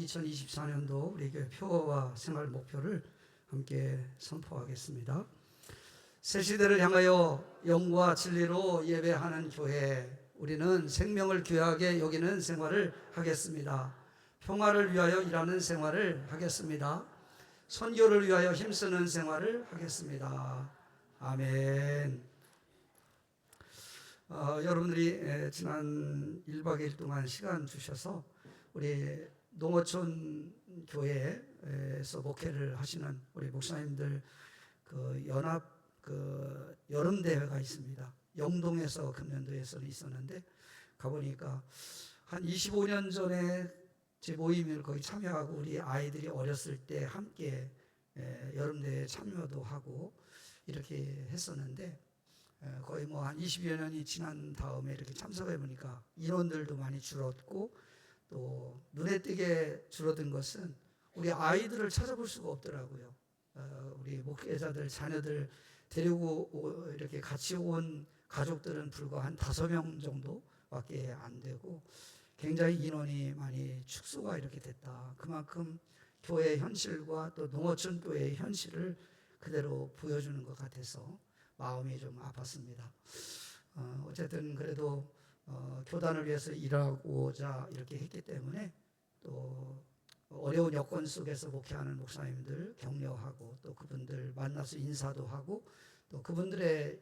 2024년도 우리 교회 표어와 생활 목표를 함께 선포하겠습니다. 새 시대를 향하여 영과 진리로 예배하는 교회, 우리는 생명을 귀하게 여기는 생활을 하겠습니다. 평화를 위하여 일하는 생활을 하겠습니다. 선교를 위하여 힘쓰는 생활을 하겠습니다. 아멘. 여러분들이 지난 1박 2일 동안 시간 주셔서 우리 농어촌 교회에서 목회를 하시는 우리 목사님들 그 연합 그 여름 대회가 있습니다. 영동에서 금년도에서는 있었는데 가보니까 한 25년 전에 제 모임을 거기 참여하고 우리 아이들이 어렸을 때 함께 여름 대회에 참여도 하고 이렇게 했었는데 거의 뭐 한 20여 년이 지난 다음에 이렇게 참석해 보니까 인원들도 많이 줄었고 또 눈에 띄게 줄어든 것은 우리 아이들을 찾아볼 수가 없더라고요. 우리 목회자들 자녀들 데리고 이렇게 같이 온 가족들은 불과 한 5명 정도밖에 안 되고 굉장히 인원이 많이 축소가 이렇게 됐다. 그만큼 교회의 현실과 또 농어촌 교회의 현실을 그대로 보여주는 것 같아서 마음이 좀 아팠습니다. 어쨌든 그래도 교단을 위해서 일하고자 이렇게 했기 때문에 또 어려운 여건 속에서 목회하는 목사님들 격려하고 또 그분들 만나서 인사도 하고 또 그분들의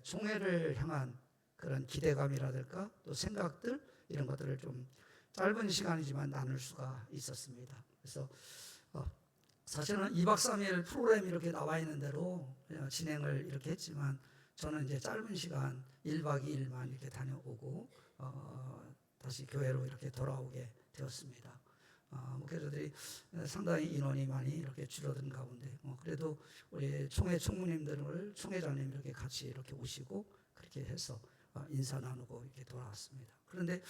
총회를 향한 그런 기대감이라든가 또 생각들 이런 것들을 좀 짧은 시간이지만 나눌 수가 있었습니다. 그래서 사실은 2박 3일 프로그램이 이렇게 나와 있는 대로 진행을 이렇게 했지만 저는 이제 짧은 시간 1박 2일만 이렇게 다녀오고 다시 교회로 이렇게 돌아오게 되었습니다. 목회자들이 상당히 인원이 많이 이렇게 줄어든 가운데 그래도 우리 총회 총무님들을 총회장님 이렇게 같이 이렇게 오시고 그렇게 해서 인사 나누고 이렇게 돌아왔습니다. 그런데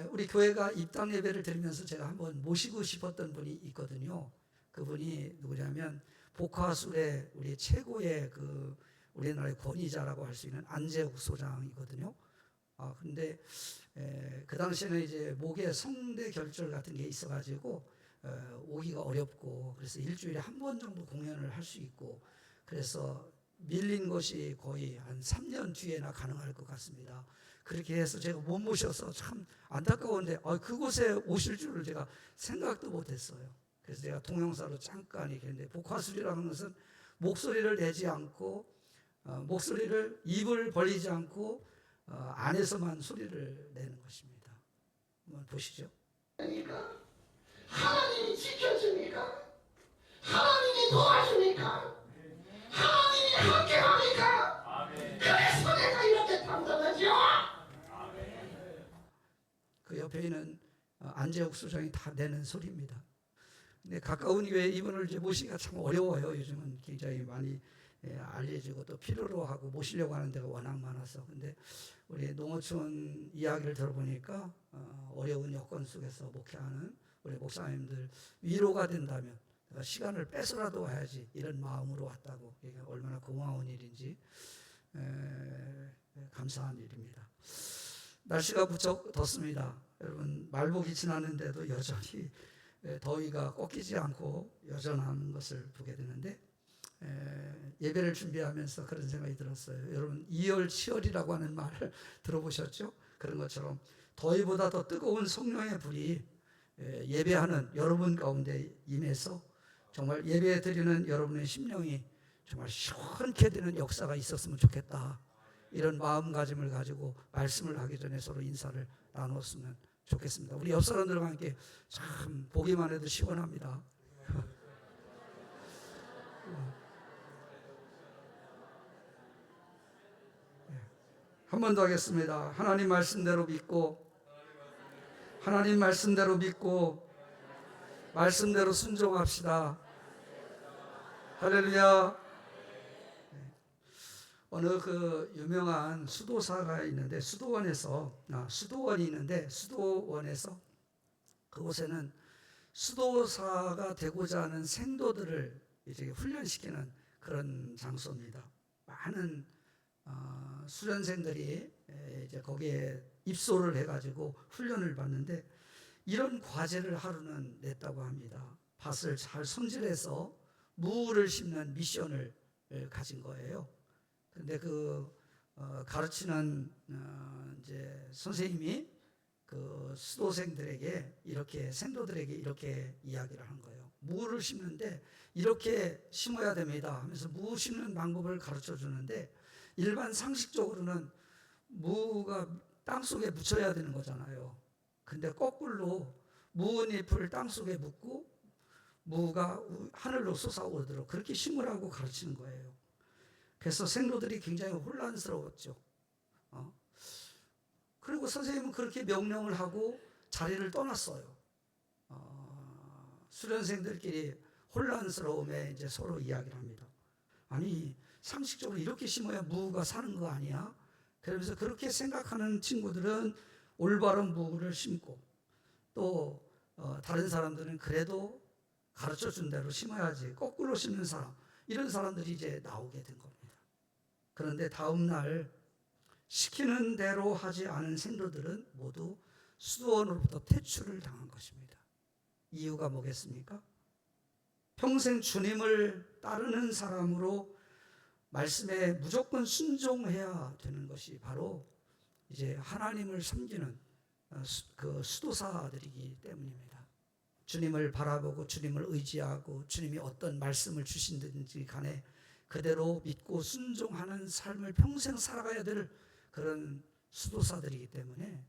우리 교회가 입당 예배를 드리면서 제가 한번 모시고 싶었던 분이 있거든요. 그분이 누구냐면 복화술의 우리 최고의 그 우리나라의 권위자라고 할 수 있는 안재욱 소장이거든요. 근데 그 당시에는 이제 목에 성대 결절 같은 게 있어가지고 오기가 어렵고 그래서 일주일에 한 번 정도 공연을 할 수 있고 그래서 밀린 것이 거의 한 3년 뒤에나 가능할 것 같습니다. 그렇게 해서 제가 못 모셔서 참 안타까운데 그곳에 오실 줄을 제가 생각도 못했어요. 그래서 제가 동영상으로 잠깐 얘기했는데 복화술이라는 것은 목소리를 내지 않고 목소리를 입을 벌리지 않고 안에서만 소리를 내는 것입니다. 한번 보시죠. 하나님이 지켜주니까 하나님이 도와주니까 하나님이 함께하니까 그래서 내가 이렇게 당당하죠. 그 옆에 있는 안재욱 소장이 다 내는 소리입니다. 근데 가까운 교회에 이분을 이제 모시기가 참 어려워요. 요즘은 굉장히 많이 알려지고 또 필요로 하고 모시려고 하는 데가 워낙 많아서. 근데 우리 농어촌 이야기를 들어보니까 어려운 여건 속에서 목회하는 우리 목사님들 위로가 된다면 내가 시간을 빼서라도 와야지 이런 마음으로 왔다고. 이게 얼마나 고마운 일인지 감사한 일입니다. 날씨가 무척 덥습니다. 여러분 말복이 지났는데도 여전히 더위가 꺾이지 않고 여전한 것을 보게 되는데 예배를 준비하면서 그런 생각이 들었어요. 여러분 이열치열이라고 하는 말을 들어보셨죠? 그런 것처럼 더위보다 더 뜨거운 성령의 불이 예배하는 여러분 가운데 임해서 정말 예배 드리는 여러분의 심령이 정말 시원케 되는 역사가 있었으면 좋겠다. 이런 마음가짐을 가지고 말씀을 하기 전에 서로 인사를 나눴으면 좋겠습니다. 우리 옆 사람들과 함께 참 보기만 해도 시원합니다. 한 번 더 하겠습니다. 하나님 말씀대로 믿고 하나님 말씀대로 믿고 말씀대로 순종합시다. 할렐루야. 어느 그 유명한 수도사가 있는데 수도원이 있는데 수도원에서 그곳에는 수도사가 되고자 하는 생도들을 이제 훈련시키는 그런 장소입니다. 많은 수련생들이 이제 거기에 입소를 해가지고 훈련을 받는데 이런 과제를 하루는 냈다고 합니다. 밭을 잘 손질해서 무를 심는 미션을 가진 거예요. 그런데 가르치는 이제 선생님이 그 수도생들에게 이렇게 생도들에게 이렇게 이야기를 한 거예요. 무를 심는데 이렇게 심어야 됩니다 하면서 무 심는 방법을 가르쳐 주는데, 일반 상식적으로는 무가 땅속에 묻혀야 되는 거잖아요. 근데 거꾸로 무잎을 땅속에 묻고 무가 하늘로 솟아오르도록 그렇게 심으라고 가르치는 거예요. 그래서 생도들이 굉장히 혼란스러웠죠. 그리고 선생님은 그렇게 명령을 하고 자리를 떠났어요. 수련생들끼리 혼란스러움에 이제 서로 이야기를 합니다. 아니, 상식적으로 이렇게 심어야 무가 사는 거 아니야? 그러면서 그렇게 생각하는 친구들은 올바른 무를 심고, 또 다른 사람들은 그래도 가르쳐 준 대로 심어야지, 거꾸로 심는 사람, 이런 사람들이 이제 나오게 된 겁니다. 그런데 다음 날 시키는 대로 하지 않은 생도들은 모두 수도원으로부터 퇴출을 당한 것입니다. 이유가 뭐겠습니까? 평생 주님을 따르는 사람으로 말씀에 무조건 순종해야 되는 것이 바로 이제 하나님을 섬기는 그 수도사들이기 때문입니다. 주님을 바라보고 주님을 의지하고 주님이 어떤 말씀을 주신든지 간에 그대로 믿고 순종하는 삶을 평생 살아가야 될 그런 수도사들이기 때문에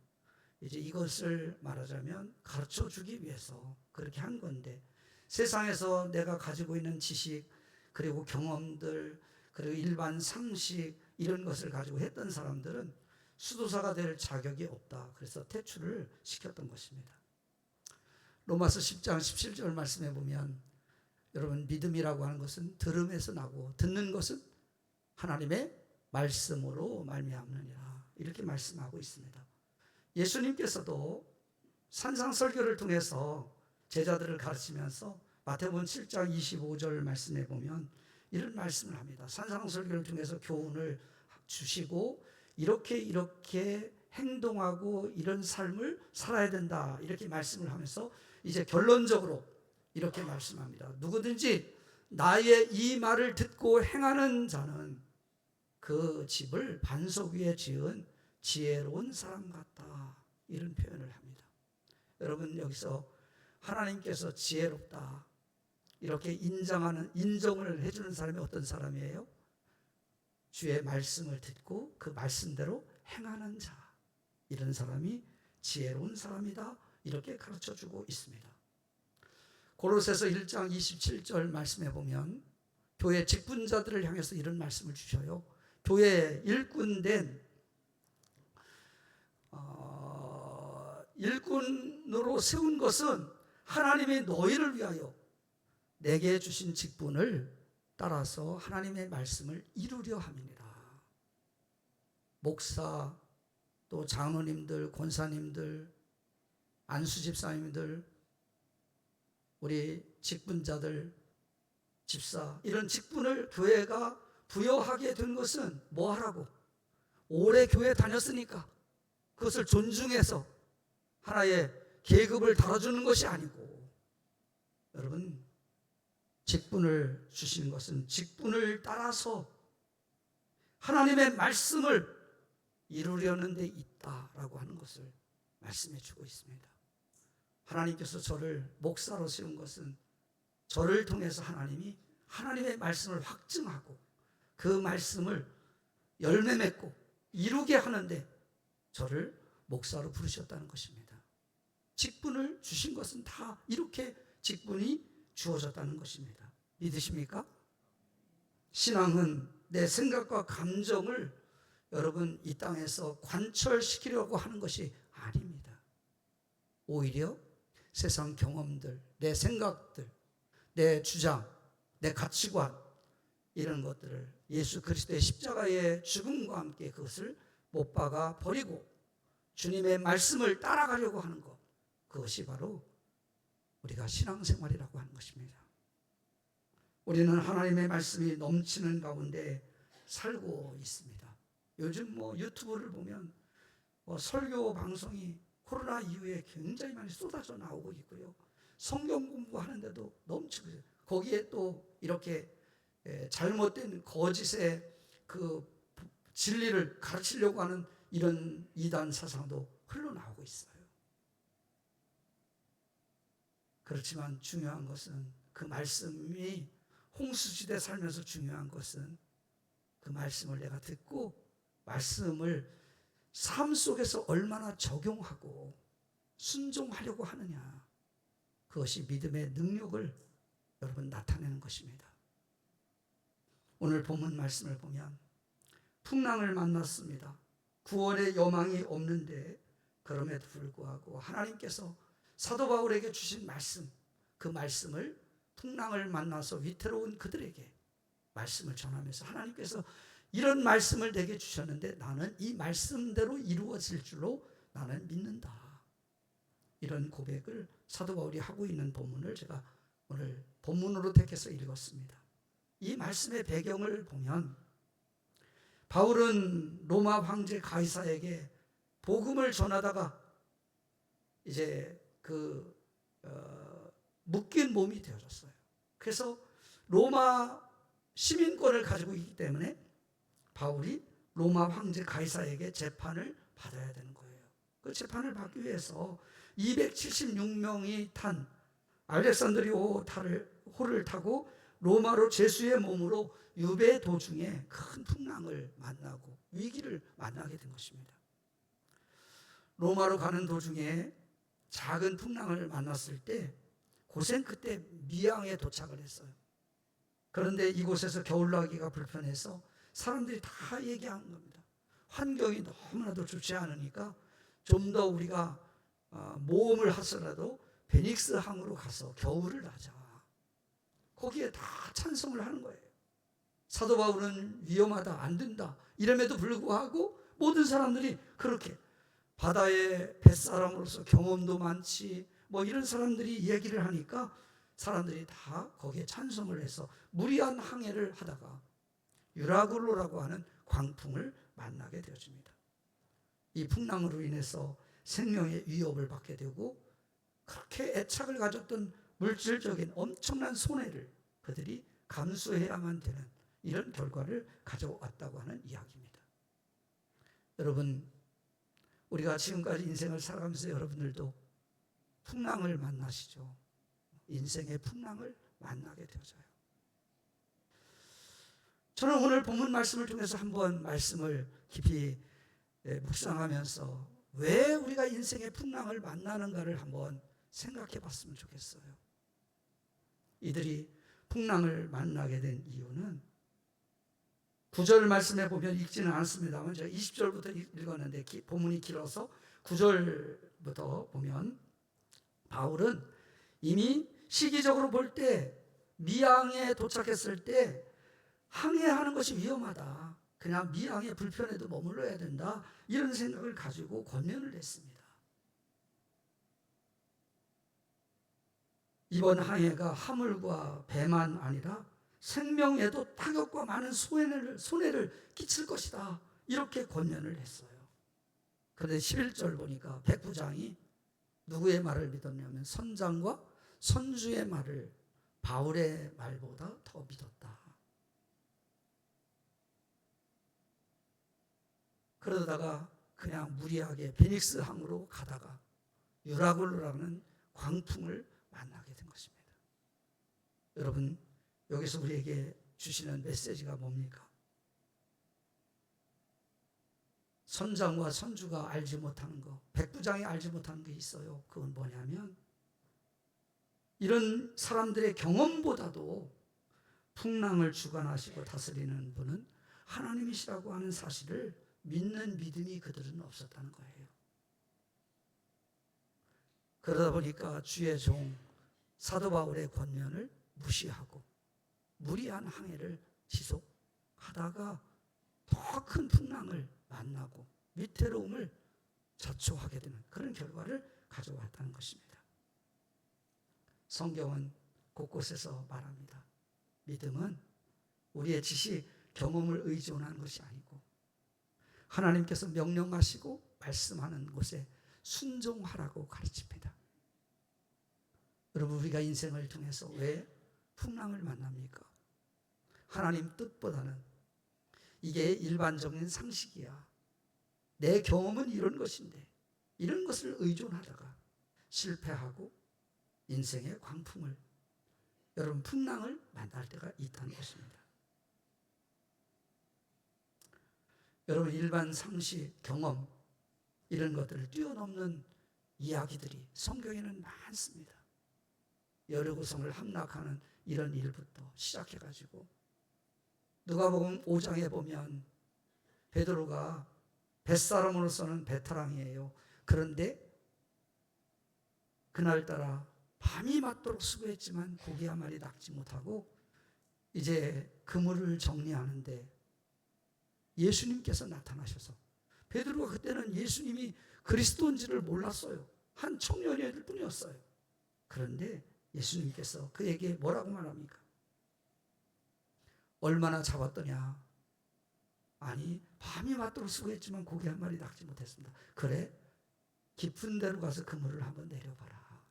이제 이것을 말하자면 가르쳐 주기 위해서 그렇게 한 건데, 세상에서 내가 가지고 있는 지식 그리고 경험들 그리고 일반 상식 이런 것을 가지고 했던 사람들은 수도사가 될 자격이 없다. 그래서 퇴출을 시켰던 것입니다. 로마서 10장 17절 말씀해 보면, 여러분, 믿음이라고 하는 것은 들음에서 나고 듣는 것은 하나님의 말씀으로 말미암느니라, 이렇게 말씀하고 있습니다. 예수님께서도 산상설교를 통해서 제자들을 가르치면서 마태복음 7장 25절 말씀해 보면 이런 말씀을 합니다. 산상설교를 통해서 교훈을 주시고 이렇게 행동하고 이런 삶을 살아야 된다, 이렇게 말씀을 하면서 이제 결론적으로 이렇게 말씀합니다. 누구든지 나의 이 말을 듣고 행하는 자는 그 집을 반석 위에 지은 지혜로운 사람 같다, 이런 표현을 합니다. 여러분, 여기서 하나님께서 지혜롭다 이렇게 인정을 해주는 사람이 어떤 사람이에요? 주의 말씀을 듣고 그 말씀대로 행하는 자, 이런 사람이 지혜로운 사람이다, 이렇게 가르쳐주고 있습니다. 고로새서 1장 27절 말씀해 보면 교회 직분자들을 향해서 이런 말씀을 주셔요. 교회 일꾼된 일꾼으로 세운 것은 하나님이 너희를 위하여 내게 주신 직분을 따라서 하나님의 말씀을 이루려 함이니라. 목사, 또 장로님들, 권사님들, 안수집사님들, 우리 직분자들, 집사, 이런 직분을 교회가 부여하게 된 것은 뭐 하라고? 오래 교회 다녔으니까 그것을 존중해서 하나의 계급을 달아주는 것이 아니고, 여러분, 직분을 주시는 것은 직분을 따라서 하나님의 말씀을 이루려는 데 있다라고 하는 것을 말씀해 주고 있습니다. 하나님께서 저를 목사로 세운 것은 저를 통해서 하나님이 하나님의 말씀을 확증하고 그 말씀을 열매 맺고 이루게 하는데 저를 목사로 부르셨다는 것입니다. 직분을 주신 것은 다 이렇게 직분이 주어졌다는 것입니다. 믿으십니까? 신앙은 내 생각과 감정을 여러분 이 땅에서 관철시키려고 하는 것이 아닙니다. 오히려 세상 경험들, 내 생각들, 내 주장, 내 가치관, 이런 것들을 예수 그리스도의 십자가의 죽음과 함께 그것을 못 박아 버리고 주님의 말씀을 따라가려고 하는 것, 그것이 바로 우리가 신앙생활이라고 하는 것입니다. 우리는 하나님의 말씀이 넘치는 가운데 살고 있습니다. 요즘 유튜브를 보면 설교 방송이 코로나 이후에 굉장히 많이 쏟아져 나오고 있고요. 성경 공부하는데도 넘치고 있어요. 거기에 또 이렇게 잘못된 거짓의 그 진리를 가르치려고 하는 이런 이단 사상도 흘러나오고 있어요. 그렇지만 중요한 것은 그 말씀이 홍수시대 살면서 중요한 것은 그 말씀을 내가 듣고 말씀을 삶 속에서 얼마나 적용하고 순종하려고 하느냐. 그것이 믿음의 능력을 여러분 나타내는 것입니다. 오늘 본문 말씀을 보면 풍랑을 만났습니다. 구원의 여망이 없는데 그럼에도 불구하고 하나님께서 사도 바울에게 주신 말씀, 그 말씀을 풍랑을 만나서 위태로운 그들에게 말씀을 전하면서 하나님께서 이런 말씀을 내게 주셨는데 나는 이 말씀대로 이루어질 줄로 나는 믿는다. 이런 고백을 사도 바울이 하고 있는 본문을 제가 오늘 본문으로 택해서 읽었습니다. 이 말씀의 배경을 보면 바울은 로마 황제 가이사에게 복음을 전하다가 이제 묶인 몸이 되어졌어요. 그래서 로마 시민권을 가지고 있기 때문에 바울이 로마 황제 가이사에게 재판을 받아야 되는 거예요. 그 재판을 받기 위해서 276명이 탄 알렉산드리아 호를 타고 로마로 제수의 몸으로 유배 도중에 큰 풍랑을 만나고 위기를 만나게 된 것입니다. 로마로 가는 도중에 작은 풍랑을 만났을 때 고생 그때 미양에 도착을 했어요. 그런데 이곳에서 겨울나기가 불편해서 사람들이 다 얘기하는 겁니다. 환경이 너무나도 좋지 않으니까 좀 더 우리가 모험을 하더라도 베닉스 항으로 가서 겨울을 나자. 거기에 다 찬성을 하는 거예요. 사도 바울은 위험하다, 안 된다 이름에도 불구하고 모든 사람들이 그렇게 바다의 뱃사람으로서 경험도 많지 뭐 이런 사람들이 얘기를 하니까 사람들이 다 거기에 찬성을 해서 무리한 항해를 하다가 유라굴로라고 하는 광풍을 만나게 되어집니다. 이 풍랑으로 인해서 생명의 위협을 받게 되고 그렇게 애착을 가졌던 물질적인 엄청난 손해를 그들이 감수해야만 되는 이런 결과를 가져왔다고 하는 이야기입니다. 여러분, 우리가 지금까지 인생을 살아가면서 여러분들도 풍랑을 만나시죠. 인생의 풍랑을 만나게 되어져요. 저는 오늘 본문 말씀을 통해서 한번 말씀을 깊이 묵상하면서 왜 우리가 인생의 풍랑을 만나는가를 한번 생각해 봤으면 좋겠어요. 이들이 풍랑을 만나게 된 이유는 9절 말씀에 보면 읽지는 않습니다만 제가 20절부터 읽었는데 본문이 길어서 9절부터 보면 바울은 이미 시기적으로 볼 때 미양에 도착했을 때 항해하는 것이 위험하다. 그냥 미양에 불편해도 머물러야 된다. 이런 생각을 가지고 권면을 했습니다. 이번 항해가 화물과 배만 아니라 생명에도 타격과 많은 손해를 끼칠 것이다. 이렇게 권면을 했어요. 그런데 11절 보니까 백부장이 누구의 말을 믿었냐면 선장과 선주의 말을 바울의 말보다 더 믿었다. 그러다가 그냥 무리하게 베닉스 항으로 가다가 유라굴로라는 광풍을 만나게 된 것입니다. 여러분, 여기서 우리에게 주시는 메시지가 뭡니까? 선장과 선주가 알지 못하는 거, 백부장이 알지 못하는 게 있어요. 그건 뭐냐면 이런 사람들의 경험보다도 풍랑을 주관하시고 다스리는 분은 하나님이시라고 하는 사실을 믿는 믿음이 그들은 없었다는 거예요. 그러다 보니까 주의 종 사도 바울의 권면을 무시하고 무리한 항해를 지속하다가 더 큰 풍랑을 만나고 위태로움을 자초하게 되는 그런 결과를 가져왔다는 것입니다. 성경은 곳곳에서 말합니다. 믿음은 우리의 지식, 경험을 의존하는 것이 아니고 하나님께서 명령하시고 말씀하는 곳에 순종하라고 가르칩니다. 여러분, 우리가 인생을 통해서 왜 풍랑을 만납니까? 하나님 뜻보다는 이게 일반적인 상식이야, 내 경험은 이런 것인데, 이런 것을 의존하다가 실패하고 인생의 광풍을, 여러분, 풍랑을 만날 때가 있다는 것입니다. 여러분, 일반 상식, 경험, 이런 것들을 뛰어넘는 이야기들이 성경에는 많습니다. 여리고성을 함락하는 이런 일부터 시작해가지고 누가복음 5장에 보면 베드로가 뱃사람으로서는 베테랑이에요. 그런데 그날따라 밤이 맞도록 수고했지만 고기 한 마리 낚지 못하고 이제 그물을 정리하는데 예수님께서 나타나셔서, 베드로가 그때는 예수님이 그리스도인지를 몰랐어요. 한 청년일 뿐이었어요. 그런데 예수님께서 그에게 뭐라고 말합니까? 얼마나 잡았더냐? 아니, 밤이 맞도록 수고했지만 고기 한 마리 낚지 못했습니다. 그래? 깊은 데로 가서 그물을 한번 내려봐라.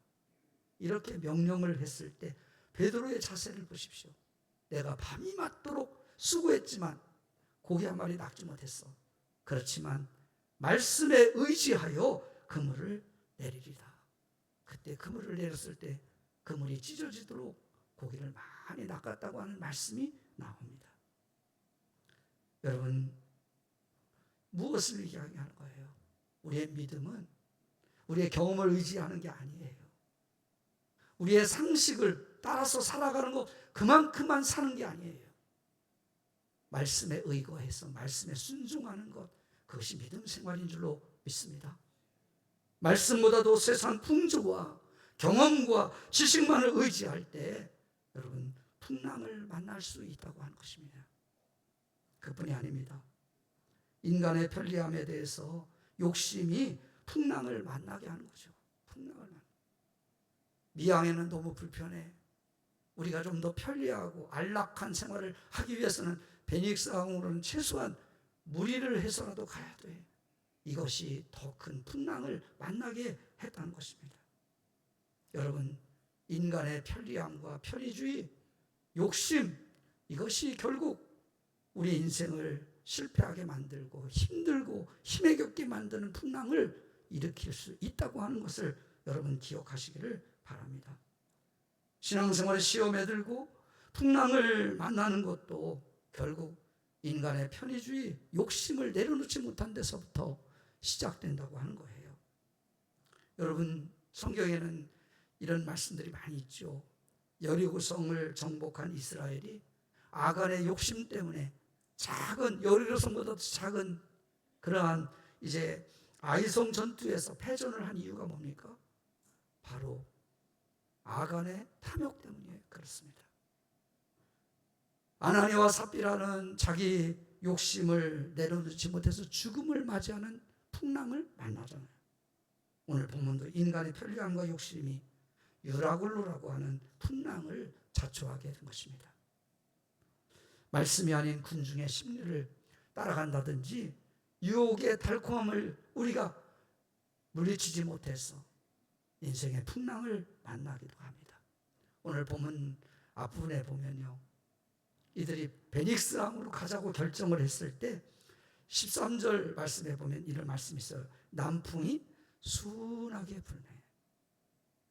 이렇게 명령을 했을 때 베드로의 자세를 보십시오. 내가 밤이 맞도록 수고했지만 고기 한 마리 낚지 못했어. 그렇지만 말씀에 의지하여 그물을 내리리다. 그때 그물을 내렸을 때 그물이 찢어지도록 고기를 많이 낚았다고 하는 말씀이 나옵니다. 여러분, 무엇을 이야기하는 거예요? 우리의 믿음은 우리의 경험을 의지하는 게 아니에요. 우리의 상식을 따라서 살아가는 것, 그만큼만 사는 게 아니에요. 말씀에 의거해서 말씀에 순종하는 것, 그것이 믿음 생활인 줄로 믿습니다. 말씀보다도 세상 풍조와 경험과 지식만을 의지할 때 여러분, 풍랑을 만날 수 있다고 하는 것입니다. 그뿐이 아닙니다. 인간의 편리함에 대해서 욕심이 풍랑을 만나게 하는 거죠. 풍랑을 만나. 미양에는 너무 불편해. 우리가 좀 더 편리하고 안락한 생활을 하기 위해서는 베닉스항으로는 최소한 무리를 해서라도 가야 돼. 이것이 더 큰 풍랑을 만나게 했다는 것입니다. 여러분, 인간의 편리함과 편의주의, 욕심, 이것이 결국 우리 인생을 실패하게 만들고 힘들고 힘에 겪게 만드는 풍랑을 일으킬 수 있다고 하는 것을 여러분 기억하시기를 바랍니다. 신앙생활 시험에 들고 풍랑을 만나는 것도 결국 인간의 편의주의, 욕심을 내려놓지 못한 데서부터 시작된다고 하는 거예요. 여러분, 성경에는 이런 말씀들이 많이 있죠. 여리고성을 정복한 이스라엘이 아간의 욕심 때문에 작은, 여리고성보다 작은 그러한 이제 아이성 전투에서 패전을 한 이유가 뭡니까? 바로 아간의 탐욕 때문이에요. 그렇습니다. 아나니와 삽비라는 자기 욕심을 내려놓지 못해서 죽음을 맞이하는 풍랑을 만나잖아요. 오늘 본문도 인간의 편리함과 욕심이 유라굴로라고 하는 풍랑을 자초하게 된 것입니다. 말씀이 아닌 군중의 심리를 따라간다든지 유혹의 달콤함을 우리가 물리치지 못해서 인생의 풍랑을 만나기도 합니다. 오늘 본문 앞부분에 보면요, 이들이 베닉스항으로 가자고 결정을 했을 때 13절 말씀에 보면 이런 말씀이 있어요. 남풍이 순하게 불네.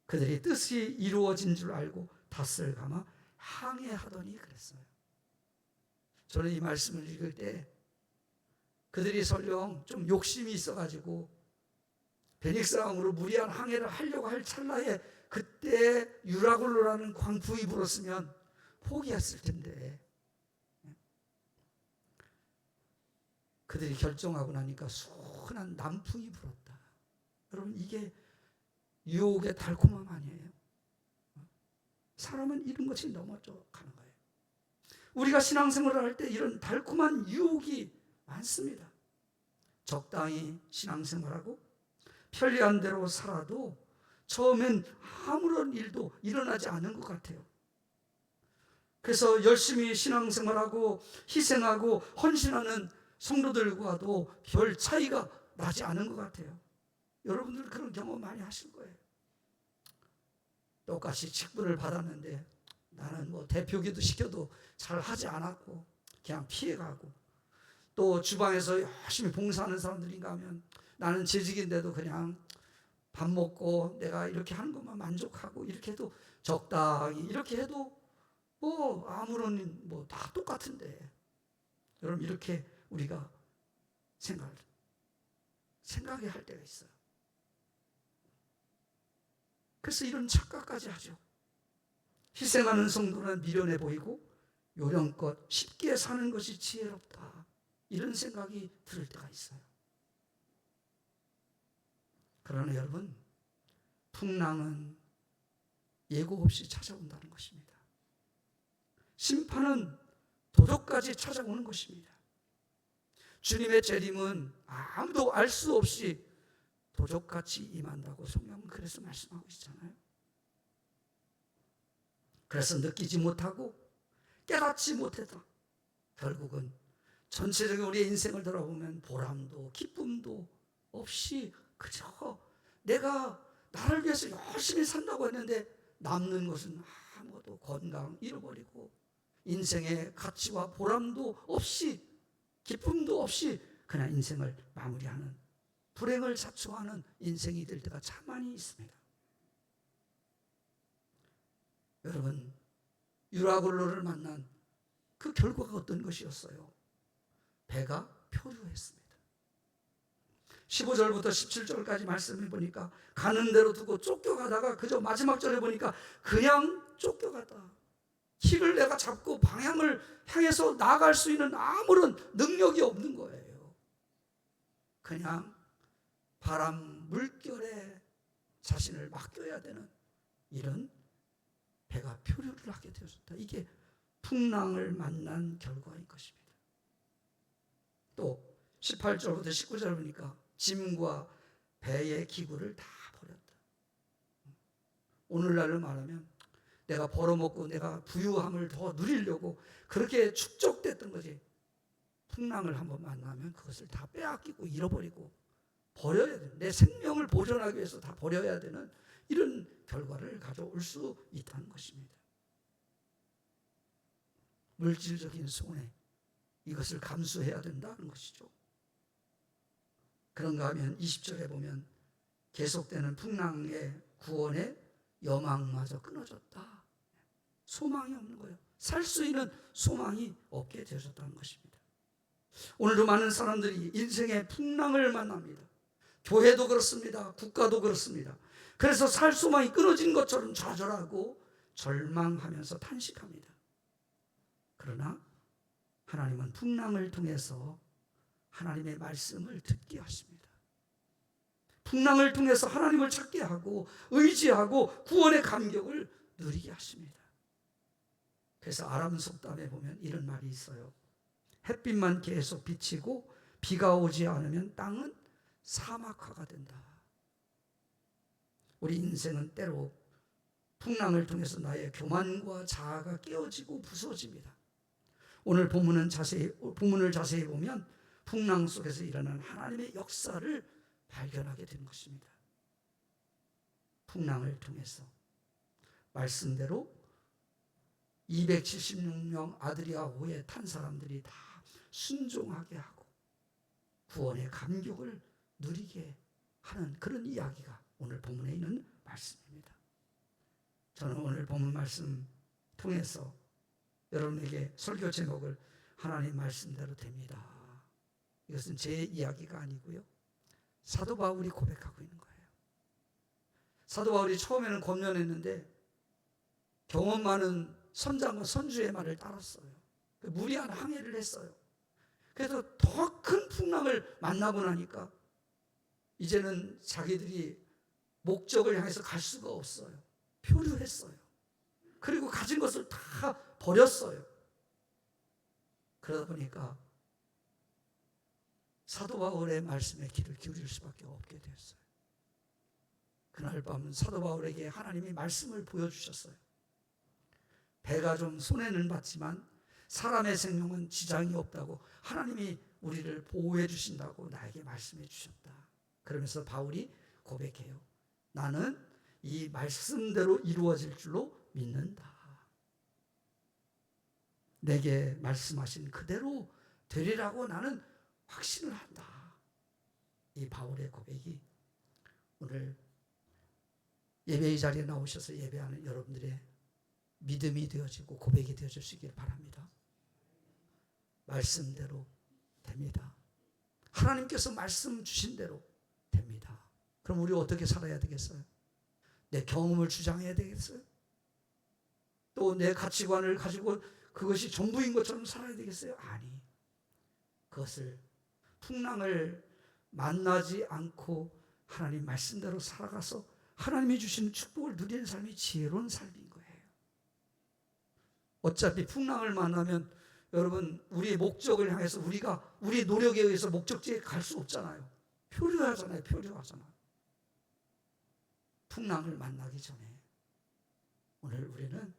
그들이 뜻이 이루어진 줄 알고 닷을 감아 항해하더니 그랬어요. 저는 이 말씀을 읽을 때 그들이 설령 좀 욕심이 있어가지고 베닉스항으로 무리한 항해를 하려고 할 찰나에 그때 유라굴로라는 광풍이 불었으면 포기했을 텐데, 그들이 결정하고 나니까 순한 남풍이 불었다. 여러분, 이게 유혹의 달콤함 아니에요? 사람은 이런 것이 넘어져 가는 거예요. 우리가 신앙생활을 할 때 이런 달콤한 유혹이 많습니다. 적당히 신앙생활하고 편리한 대로 살아도 처음엔 아무런 일도 일어나지 않은 것 같아요. 그래서 열심히 신앙생활하고 희생하고 헌신하는 성도들과도 별 차이가 나지 않은 것 같아요. 여러분들 그런 경험 많이 하실 거예요. 똑같이 직분을 받았는데 나는 뭐 대표기도 시켜도 잘 하지 않았고 그냥 피해가고, 또 주방에서 열심히 봉사하는 사람들인가 하면 나는 재직인데도 그냥 밥 먹고 내가 이렇게 하는 것만 만족하고 이렇게 해도 적당히 이렇게 해도 뭐 아무런 뭐 다 똑같은데, 여러분 이렇게 우리가 생각해야 할 때가 있어요. 그래서 이런 착각까지 하죠. 희생하는 성도는 미련해 보이고 요령껏 쉽게 사는 것이 지혜롭다, 이런 생각이 들 때가 있어요. 그러나 여러분, 풍랑은 예고 없이 찾아온다는 것입니다. 심판은 도적까지 찾아오는 것입니다. 주님의 재림은 아무도 알 수 없이 도적같이 임한다고 성경은 그래서 말씀하고 있잖아요. 그래서 느끼지 못하고 깨닫지 못했다. 결국은 전체적인 우리의 인생을 돌아보면 보람도 기쁨도 없이 그저 내가 나를 위해서 열심히 산다고 했는데 남는 것은 아무것도, 건강 잃어버리고 인생의 가치와 보람도 없이 기쁨도 없이 그냥 인생을 마무리하는, 불행을 자초하는 인생이 될 때가 참 많이 있습니다. 여러분, 유라굴로를 만난 그 결과가 어떤 것이었어요? 배가 표류했습니다. 15절부터 17절까지 말씀해 보니까 가는 대로 두고 쫓겨가다가 그저 마지막 절에 보니까 그냥 쫓겨가다. 길을 내가 잡고 방향을 향해서 나아갈 수 있는 아무런 능력이 없는 거예요. 그냥 바람 물결에 자신을 맡겨야 되는 이런 배가 표류를 하게 되었다. 이게 풍랑을 만난 결과인 것입니다. 또 18절부터 19절 보니까 짐과 배의 기구를 다 버렸다. 오늘날로 말하면 내가 벌어먹고 내가 부유함을 더 누리려고 그렇게 축적됐던 거지. 풍랑을 한번 만나면 그것을 다 빼앗기고 잃어버리고 버려야 되는, 내 생명을 보존하기 위해서 다 버려야 되는 이런 결과를 가져올 수 있다는 것입니다. 물질적인 손해, 이것을 감수해야 된다는 것이죠. 그런가 하면 20절에 보면 계속되는 풍랑의 구원의 여망마저 끊어졌다. 소망이 없는 거예요. 살 수 있는 소망이 없게 되어졌다는 것입니다. 오늘도 많은 사람들이 인생의 풍랑을 만납니다. 교회도 그렇습니다. 국가도 그렇습니다. 그래서 살 소망이 끊어진 것처럼 좌절하고 절망하면서 탄식합니다. 그러나 하나님은 풍랑을 통해서 하나님의 말씀을 듣게 하십니다. 풍랑을 통해서 하나님을 찾게 하고 의지하고 구원의 감격을 누리게 하십니다. 그래서 아람 속담에 보면 이런 말이 있어요. 햇빛만 계속 비치고 비가 오지 않으면 땅은 사막화가 된다. 우리 인생은 때로 풍랑을 통해서 나의 교만과 자아가 깨어지고 부서집니다. 오늘 본문을 자세히 보면 풍랑 속에서 일어난 하나님의 역사를 발견하게 된 것입니다. 풍랑을 통해서 말씀대로 276명 아드리아 호에 탄 사람들이 다 순종하게 하고 구원의 감격을 누리게 하는 그런 이야기가 오늘 본문에 있는 말씀입니다. 저는 오늘 본문 말씀 통해서 여러분에게 설교 제목을 하나님 말씀대로 됩니다. 이것은 제 이야기가 아니고요. 사도 바울이 고백하고 있는 거예요. 사도 바울이 처음에는 권면했는데 경험 많은 선장과 선주의 말을 따랐어요. 무리한 항해를 했어요. 그래서 더 큰 풍랑을 만나고 나니까 이제는 자기들이 목적을 향해서 갈 수가 없어요. 표류했어요. 그리고 가진 것을 다 버렸어요. 그러다 보니까 사도 바울의 말씀에 귀를 기울일 수밖에 없게 되었어요. 그날 밤 사도 바울에게 하나님이 말씀을 보여주셨어요. 배가 좀 손해는 봤지만 사람의 생명은 지장이 없다고 하나님이 우리를 보호해 주신다고 나에게 말씀해 주셨다. 그러면서 바울이 고백해요. 나는 이 말씀대로 이루어질 줄로 믿는다. 내게 말씀하신 그대로 되리라고 나는 확신을 한다. 이 바울의 고백이 오늘 예배의 자리에 나오셔서 예배하는 여러분들의 믿음이 되어지고 고백이 되어질 수 있기를 바랍니다. 말씀대로 됩니다. 하나님께서 말씀 주신 대로 됩니다. 그럼 우리 어떻게 살아야 되겠어요? 내 경험을 주장해야 되겠어요? 또 내 가치관을 가지고 그것이 전부인 것처럼 살아야 되겠어요? 아니, 그것을 풍랑을 만나지 않고 하나님 말씀대로 살아가서 하나님이 주신 축복을 누리는 삶이 지혜로운 삶인 거예요. 어차피 풍랑을 만나면 여러분 우리의 목적을 향해서 우리가 우리의 노력에 의해서 목적지에 갈 수 없잖아요. 표류하잖아요. 풍랑을 만나기 전에 오늘 우리는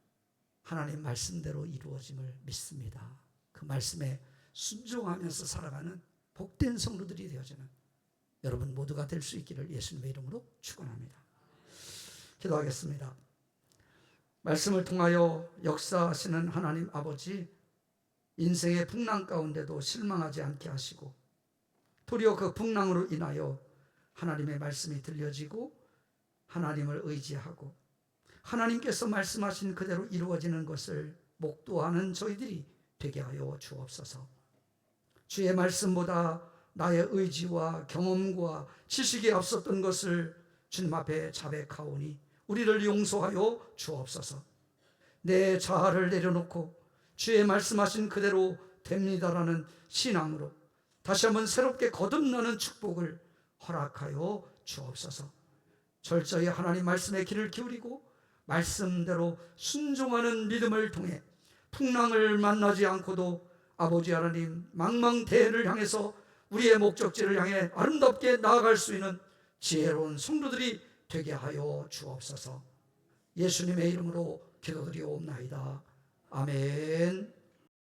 하나님 말씀대로 이루어짐을 믿습니다. 그 말씀에 순종하면서 살아가는 복된 성도들이 되어지는 여러분 모두가 될 수 있기를 예수님의 이름으로 축원합니다. 기도하겠습니다. 말씀을 통하여 역사하시는 하나님 아버지, 인생의 풍랑 가운데도 실망하지 않게 하시고 도리어 그 풍랑으로 인하여 하나님의 말씀이 들려지고 하나님을 의지하고 하나님께서 말씀하신 그대로 이루어지는 것을 목도하는 저희들이 되게 하여 주옵소서. 주의 말씀보다 나의 의지와 경험과 지식이 앞섰던 것을 주님 앞에 자백하오니 우리를 용서하여 주옵소서. 내 자아를 내려놓고 주의 말씀하신 그대로 됩니다라는 신앙으로 다시 한번 새롭게 거듭나는 축복을 허락하여 주옵소서. 철저히 하나님 말씀의 귀를 기울이고 말씀대로 순종하는 믿음을 통해 풍랑을 만나지 않고도 아버지 하나님 망망대해를 향해서 우리의 목적지를 향해 아름답게 나아갈 수 있는 지혜로운 성도들이 되게 하여 주옵소서. 예수님의 이름으로 기도드리옵나이다. 아멘.